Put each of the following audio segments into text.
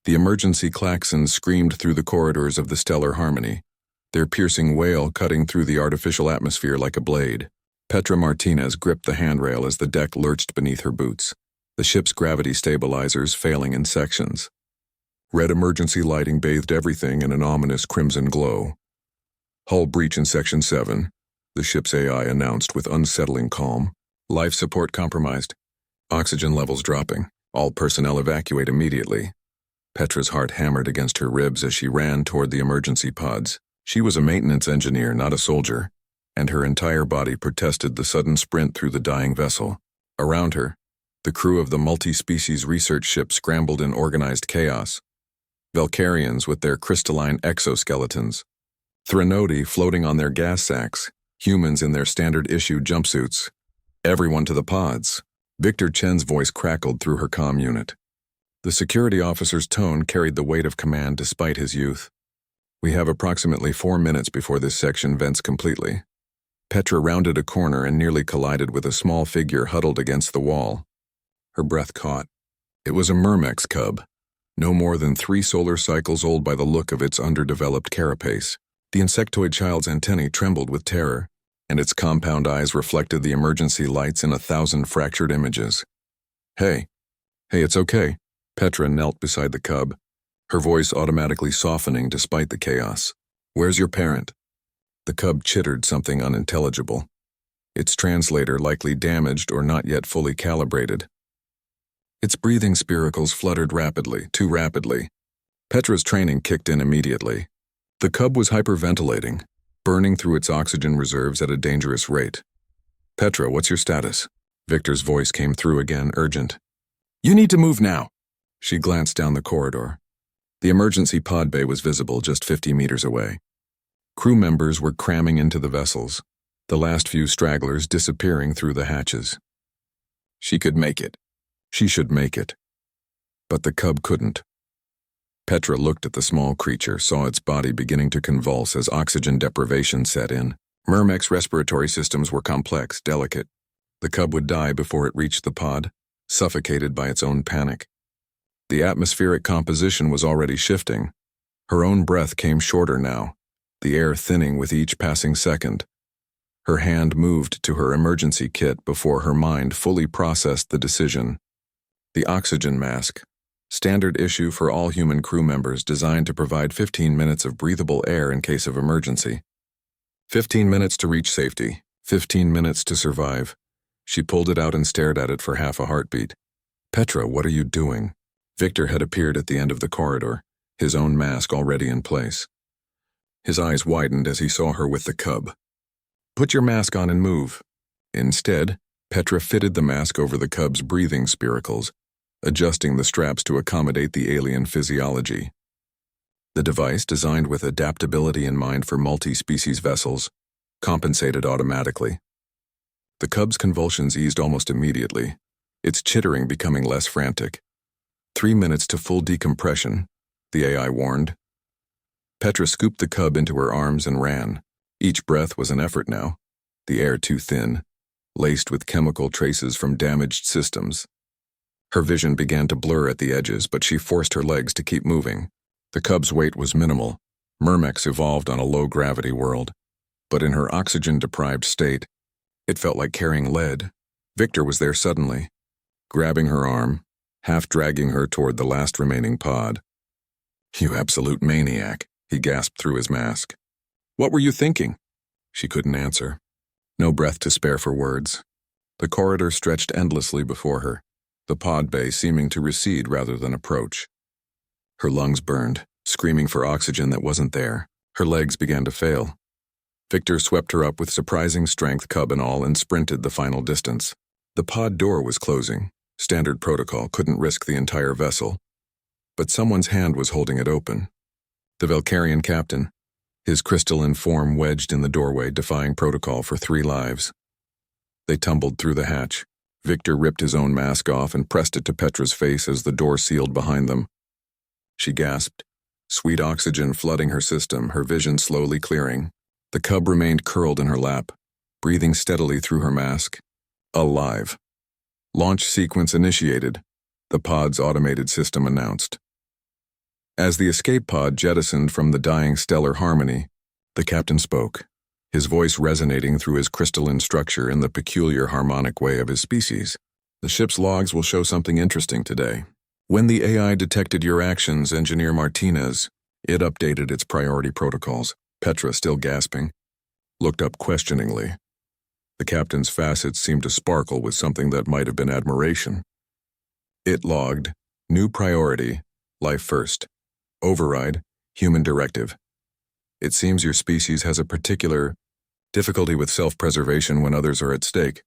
The emergency klaxons screamed through the corridors of the stellar harmony, their piercing wail cutting through the artificial atmosphere like a blade. Petra Martinez gripped the handrail as the deck lurched beneath her boots, the ship's gravity stabilizers failing in sections. Red emergency lighting bathed everything in an ominous crimson glow. "Hull breach in Section 7, the ship's AI announced with unsettling calm. "Life support compromised. Oxygen levels dropping. All personnel evacuate immediately." Petra's heart hammered against her ribs as she ran toward the emergency pods. She was a maintenance engineer, not a soldier, and her entire body protested the sudden sprint through the dying vessel. Around her, the crew of the multi-species research ship scrambled in organized chaos. Valkyrians with their crystalline exoskeletons, Threnodi floating on their gas sacks, humans in their standard-issue jumpsuits. "Everyone to the pods." Victor Chen's voice crackled through her comm unit. The security officer's tone carried the weight of command despite his youth. "We have approximately 4 minutes before this section vents completely." Petra rounded a corner and nearly collided with a small figure huddled against the wall. Her breath caught. It was a Myrmex cub, no more than 3 solar cycles old by the look of its underdeveloped carapace. The insectoid child's antennae trembled with terror, and its compound eyes reflected the emergency lights in 1,000 fractured images. Hey, it's okay." Petra knelt beside the cub, her voice automatically softening despite the chaos. "Where's your parent?" The cub chittered something unintelligible, its translator likely damaged or not yet fully calibrated. Its breathing spiracles fluttered rapidly, too rapidly. Petra's training kicked in immediately. The cub was hyperventilating, burning through its oxygen reserves at a dangerous rate. "Petra, what's your status?" Victor's voice came through again, urgent. "You need to move now." She glanced down the corridor. The emergency pod bay was visible just 50 meters away. Crew members were cramming into the vessels, the last few stragglers disappearing through the hatches. She could make it. She should make it. But the cub couldn't. Petra looked at the small creature, saw its body beginning to convulse as oxygen deprivation set in. Myrmec's respiratory systems were complex, delicate. The cub would die before it reached the pod, suffocated by its own panic. The atmospheric composition was already shifting. Her own breath came shorter now, the air thinning with each passing second. Her hand moved to her emergency kit before her mind fully processed the decision. The oxygen mask, standard issue for all human crew members, designed to provide 15 minutes of breathable air in case of emergency. 15 minutes to reach safety, 15 minutes to survive. She pulled it out and stared at it for half a heartbeat. "Petra, what are you doing?" Victor had appeared at the end of the corridor, his own mask already in place. His eyes widened as he saw her with the cub. "Put your mask on and move." Instead, Petra fitted the mask over the cub's breathing spiracles, adjusting the straps to accommodate the alien physiology. The device, designed with adaptability in mind for multi-species vessels, compensated automatically. The cub's convulsions eased almost immediately, its chittering becoming less frantic. 3 minutes to full decompression, the AI warned. Petra scooped the cub into her arms and ran. Each breath was an effort now, the air too thin, laced with chemical traces from damaged systems. Her vision began to blur at the edges, but she forced her legs to keep moving. The cub's weight was minimal. Myrmex evolved on a low-gravity world, but in her oxygen-deprived state, it felt like carrying lead. Victor was there suddenly, grabbing her arm, half dragging her toward the last remaining pod. "You absolute maniac," he gasped through his mask. "What were you thinking?" She couldn't answer. No breath to spare for words. The corridor stretched endlessly before her, the pod bay seeming to recede rather than approach. Her lungs burned, screaming for oxygen that wasn't there. Her legs began to fail. Victor swept her up with surprising strength, cub and all, and sprinted the final distance. The pod door was closing. Standard protocol couldn't risk the entire vessel. But someone's hand was holding it open. The Valkyrian captain, his crystalline form wedged in the doorway, defying protocol for 3 lives. They tumbled through the hatch. Victor ripped his own mask off and pressed it to Petra's face as the door sealed behind them. She gasped, sweet oxygen flooding her system, her vision slowly clearing. The cub remained curled in her lap, breathing steadily through her mask. Alive. Launch sequence initiated, the pod's automated system announced. As the escape pod jettisoned from the dying stellar harmony, the captain spoke, his voice resonating through his crystalline structure in the peculiar harmonic way of his species. The ship's logs will show something interesting today. When the AI detected your actions, Engineer Martinez, it updated its priority protocols. Petra, still gasping, looked up questioningly. The captain's facets seemed to sparkle with something that might have been admiration. It logged, new priority, life first. Override, human directive. It seems your species has a particular difficulty with self-preservation when others are at stake.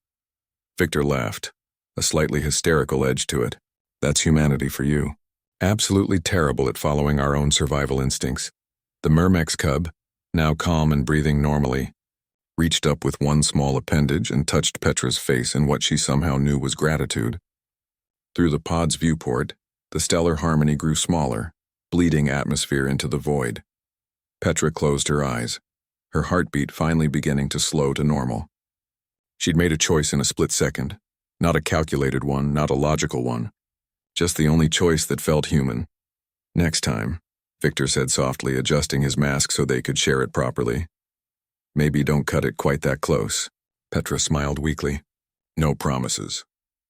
Victor laughed, a slightly hysterical edge to it. That's humanity for you. Absolutely terrible at following our own survival instincts. The Myrmex cub, now calm and breathing normally, reached up with one small appendage and touched Petra's face in what she somehow knew was gratitude. Through the pod's viewport, the stellar harmony grew smaller, bleeding atmosphere into the void. Petra closed her eyes, her heartbeat finally beginning to slow to normal. She'd made a choice in a split second, not a calculated one, not a logical one, just the only choice that felt human. Next time, Victor said softly, adjusting his mask so they could share it properly. Maybe don't cut it quite that close. Petra smiled weakly. No promises.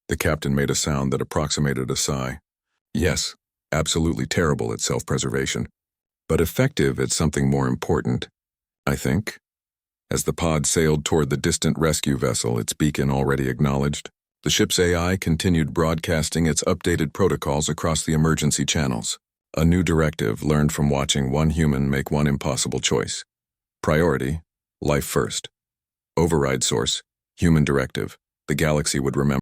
The captain made a sound that approximated a sigh. Yes, absolutely terrible at self-preservation, but effective at something more important, I think. As the pod sailed toward the distant rescue vessel, its beacon already acknowledged, the ship's AI continued broadcasting its updated protocols across the emergency channels. A new directive learned from watching one human make one impossible choice. Priority, life first. Override source, human directive. The galaxy would remember.